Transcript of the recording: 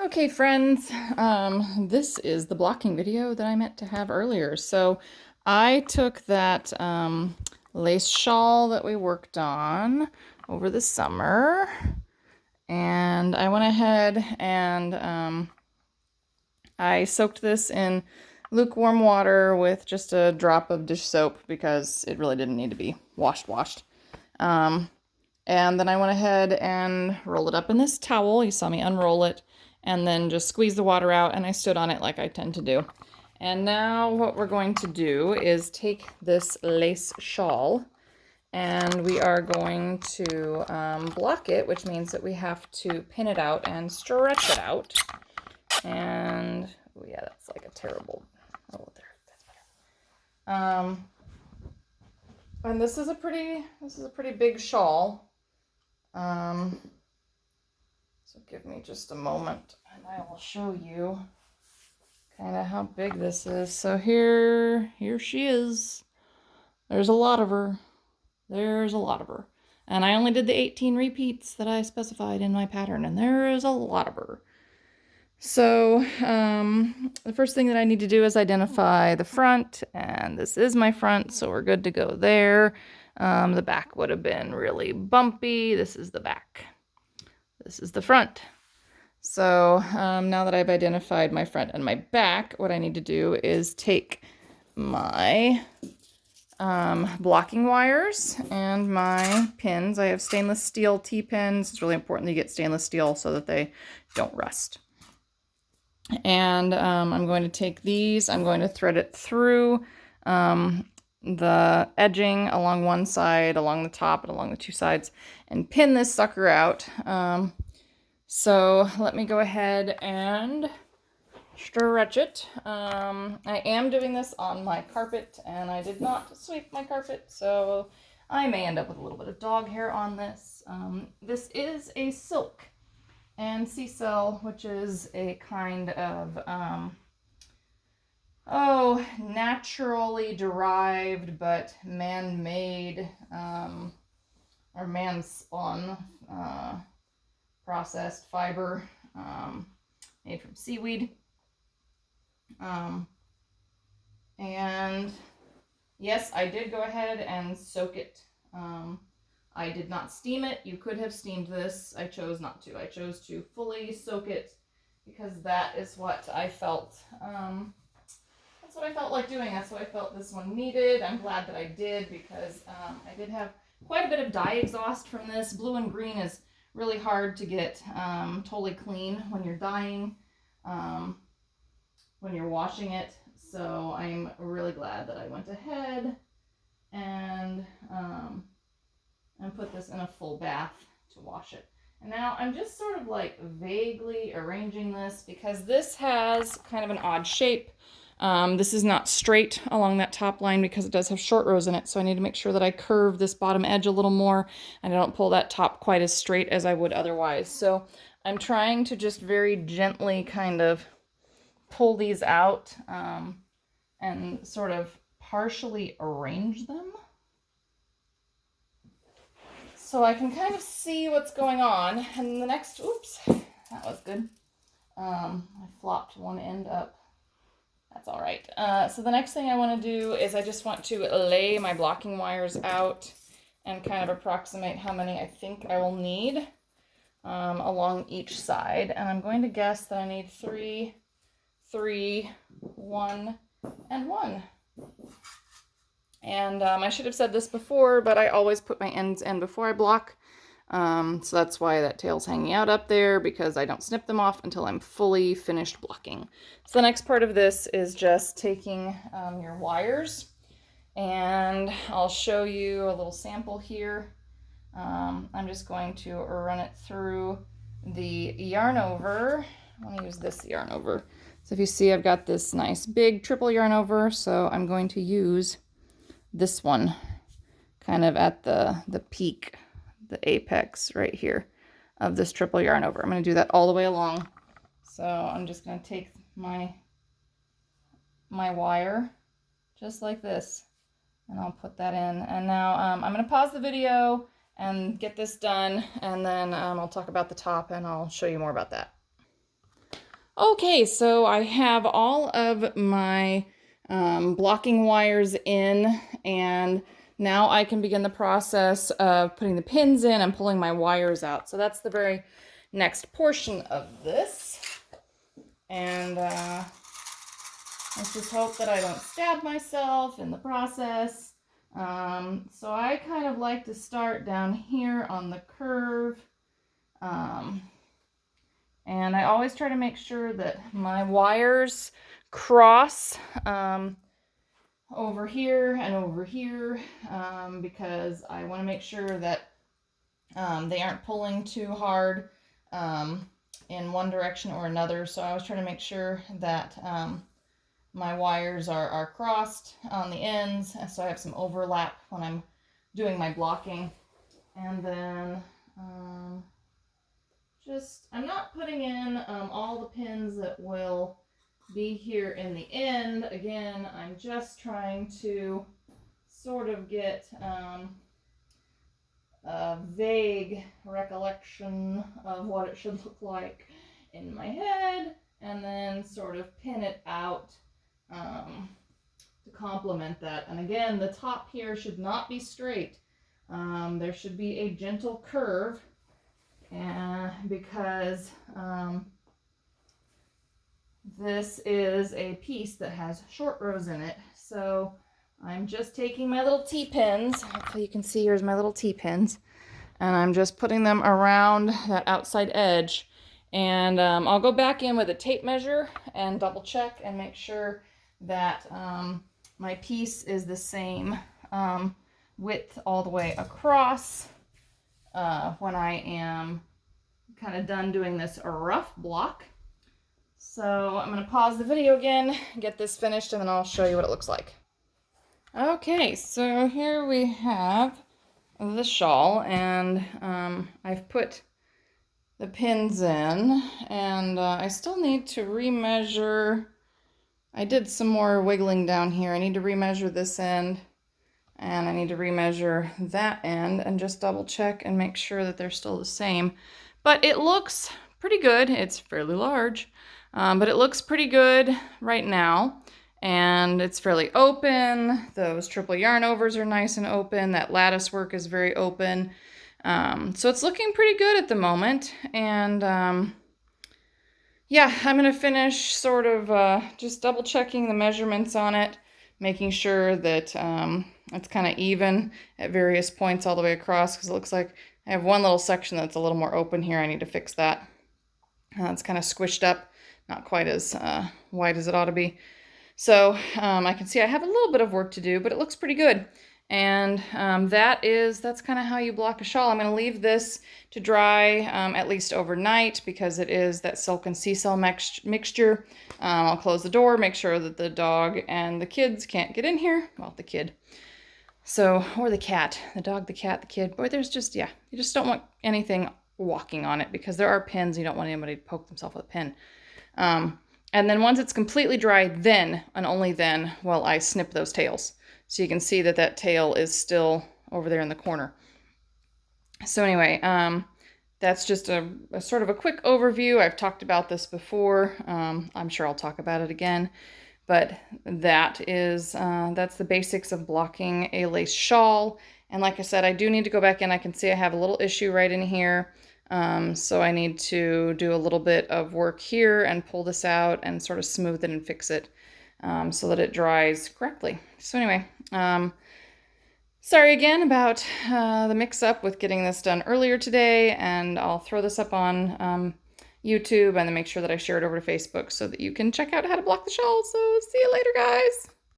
Okay, friends, this is the blocking video that I meant to have earlier. So I took that lace shawl that we worked on over the summer, and I went ahead and I soaked this in lukewarm water with just a drop of dish soap because it really didn't need to be washed. Um, and then I went ahead and rolled it up in this towel. You saw me unroll it and then just squeeze the water out, and I stood on it like I tend to do. And now what we're going to do is take this lace shawl and we are going to block it, which means that we have to pin it out and stretch it out. And oh yeah, that's like a terrible, oh there, that's better. And this is a pretty big shawl. So give me just a moment and I will show you kind of how big this is. So here she is. There's a lot of her. There's a lot of her. And I only did the 18 repeats that I specified in my pattern, and there is a lot of her. So the first thing that I need to do is identify the front, and this is my front, so we're good to go there. The back would have been really bumpy. This is the back. This is the front. So now that I've identified my front and my back, what I need to do is take my blocking wires and my pins. I have stainless steel T-pins. It's really important that you get stainless steel so that they don't rust. And I'm going to take these, I'm going to thread it through the edging along one side, along the top, and along the two sides, and pin this sucker out. So let me go ahead and stretch it. I am doing this on my carpet, and I did not sweep my carpet, so I may end up with a little bit of dog hair on this. This is a silk and Seacell, which is a kind of naturally derived but man-made or man-spun processed fiber made from seaweed. And yes, I did go ahead and soak it. I did not steam it. You could have steamed this. I chose not to. I chose to fully soak it because that is what I felt. That's what I felt like doing. That's what I felt this one needed. I'm glad that I did because I did have quite a bit of dye exhaust from this. Blue and green is really hard to get totally clean when you're dyeing, when you're washing it. So I'm really glad that I went ahead and put this in a full bath to wash it. And now I'm just sort of like vaguely arranging this because this has kind of an odd shape. This is not straight along that top line because it does have short rows in it, so I need to make sure that I curve this bottom edge a little more and I don't pull that top quite as straight as I would otherwise. So I'm trying to just very gently kind of pull these out and sort of partially arrange them so I can kind of see what's going on. And the next, oops, that was good. I flopped one end up. That's all right. So the next thing I want to do is I just want to lay my blocking wires out and kind of approximate how many I think I will need along each side. And I'm going to guess that I need 3, 3, 1, and 1. And I should have said this before, but I always put my ends in before I block. So that's why that tail's hanging out up there, because I don't snip them off until I'm fully finished blocking. So the next part of this is just taking your wires, and I'll show you a little sample here. I'm just going to run it through the yarn over. I want to use this yarn over. So if you see, I've got this nice big triple yarn over, so I'm going to use this one kind of at the peak, the apex right here of this triple yarn over. I'm going to do that all the way along. So I'm just going to take my wire just like this, and I'll put that in. And now I'm going to pause the video and get this done, and then I'll talk about the top and I'll show you more about that. Okay, so I have all of my blocking wires in, and now I can begin the process of putting the pins in and pulling my wires out. So that's the very next portion of this. And let's just hope that I don't stab myself in the process. So I kind of like to start down here on the curve. And I always try to make sure that my wires cross over here and over here because I want to make sure that they aren't pulling too hard in one direction or another. So I always try to make sure that my wires are crossed on the ends, so I have some overlap when I'm doing my blocking. And then I'm not putting in all the pins that will be here in the end. Again, I'm just trying to sort of get a vague recollection of what it should look like in my head, and then sort of pin it out to complement that. And again, the top here should not be straight. There should be a gentle curve, and because this is a piece that has short rows in it. So I'm just taking my little T-pins. Hopefully you can see, here's my little T-pins. And I'm just putting them around that outside edge. And I'll go back in with a tape measure and double check and make sure that my piece is the same width all the way across when I am kind of done doing this rough block. So I'm going to pause the video again, get this finished, and then I'll show you what it looks like. Okay, so here we have the shawl, and I've put the pins in, and I still need to remeasure. I did some more wiggling down here. I need to remeasure this end, and I need to remeasure that end and just double check and make sure that they're still the same. But it looks pretty good. It's fairly large, but it looks pretty good right now. And it's fairly open. Those triple yarn overs are nice and open. That lattice work is very open. So it's looking pretty good at the moment. And yeah, I'm going to finish sort of just double checking the measurements on it, making sure that it's kind of even at various points all the way across, because it looks like I have one little section that's a little more open here. I need to fix that. It's kind of squished up, not quite as wide as it ought to be. So I can see I have a little bit of work to do, but it looks pretty good. And that's kind of how you block a shawl. I'm going to leave this to dry at least overnight because it is that silk and sea cell mixture. I'll close the door, make sure that the dog and the kids can't get in here. Well, the kid. So, or the cat. The dog, the cat, the kid. Boy, there's just, yeah, you just don't want anything walking on it because there are pins. You don't want anybody to poke themselves with a pin. And then once it's completely dry, then and only then will I snip those tails. So you can see that that tail is still over there in the corner. So anyway, that's just a sort of a quick overview. I've talked about this before. I'm sure I'll talk about it again. But that is, that's the basics of blocking a lace shawl. And like I said, I do need to go back in. I can see I have a little issue right in here. So I need to do a little bit of work here and pull this out and sort of smooth it and fix it so that it dries correctly. So anyway, sorry again about the mix-up with getting this done earlier today, and I'll throw this up on YouTube and then make sure that I share it over to Facebook so that you can check out how to block the shawl. So see you later, guys.